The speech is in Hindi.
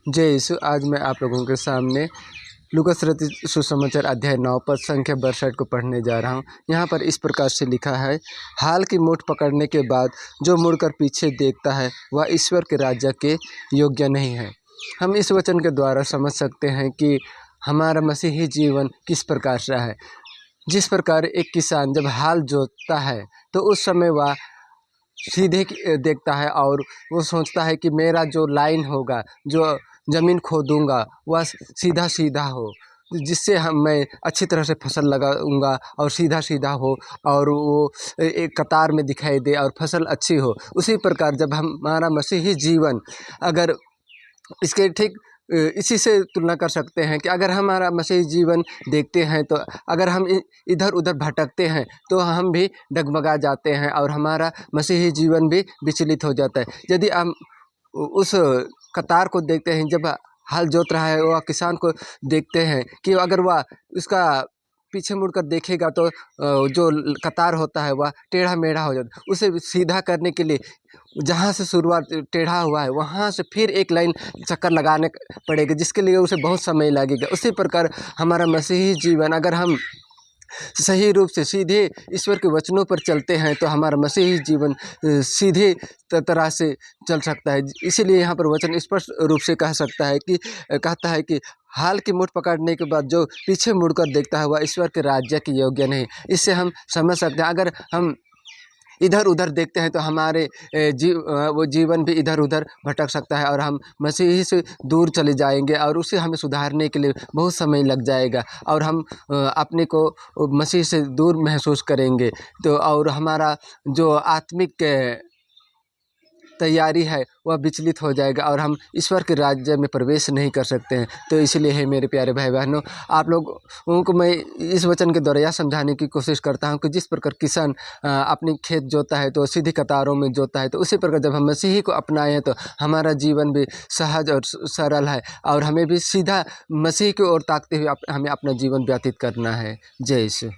जय यीशु। आज मैं आप लोगों के सामने लूकास रचित सुसमाचार अध्याय 9 पद संख्या 62 को पढ़ने जा रहा हूँ। यहाँ पर इस प्रकार से लिखा है, हाल की मुठ पकड़ने के बाद जो मुड़कर पीछे देखता है वह ईश्वर के राज्य के योग्य नहीं है। हम इस वचन के द्वारा समझ सकते हैं कि हमारा मसीही जीवन किस प्रकार से है। जिस प्रकार एक किसान जब हाल जोतता है तो उस समय वह सीधे देखता है और वो सोचता है कि मेरा जो लाइन होगा, जो ज़मीन खोदूँगा वह सीधा सीधा हो, जिससे मैं अच्छी तरह से फसल लगाऊँगा और सीधा सीधा हो और वो एक कतार में दिखाई दे और फसल अच्छी हो। उसी प्रकार जब हमारा मसीही जीवन अगर इसके ठीक इसी से तुलना कर सकते हैं कि अगर हमारा मसीही जीवन देखते हैं तो अगर हम इधर उधर भटकते हैं तो हम भी डगमगा जाते हैं और हमारा मसीही जीवन भी विचलित हो जाता है। यदि हम उस कतार को देखते हैं, जब हल जोत रहा है वह किसान को देखते हैं कि अगर वह उसका पीछे मुड़कर देखेगा तो जो कतार होता है वह टेढ़ा मेढ़ा हो जाता है। उसे सीधा करने के लिए जहाँ से शुरुआत टेढ़ा हुआ है वहाँ से फिर एक लाइन चक्कर लगाने पड़ेगा, जिसके लिए उसे बहुत समय लगेगा। उसी प्रकार हमारा मसीही जीवन अगर हम सही रूप से सीधे ईश्वर के वचनों पर चलते हैं तो हमारा मसीही जीवन सीधे तरह से चल सकता है। इसीलिए यहाँ पर वचन स्पष्ट रूप से कहता है कि हाल की मुठ पकड़ने के बाद जो पीछे मुड़कर देखता है वह ईश्वर के राज्य के योग्य नहीं। इससे हम समझ सकते हैं, अगर हम इधर उधर देखते हैं तो हमारे वो जीवन भी इधर उधर भटक सकता है और हम मसीह से दूर चले जाएंगे और उसे हमें सुधारने के लिए बहुत समय लग जाएगा और हम अपने को मसीह से दूर महसूस करेंगे। तो और हमारा जो आत्मिक तैयारी है वह विचलित हो जाएगा और हम ईश्वर के राज्य में प्रवेश नहीं कर सकते हैं। तो इसलिए है मेरे प्यारे भाई बहनों, आप लोगों को मैं इस वचन के द्वारा यह समझाने की कोशिश करता हूं कि जिस प्रकार किसान अपनी खेत जोता है तो सीधी कतारों में जोता है, तो उसी प्रकार जब हम मसीही को अपनाएं तो हमारा जीवन भी सहज और सरल है और हमें भी सीधा मसीह की ओर ताकते हुए हमें अपना जीवन व्यतीत करना है। जय यीशु।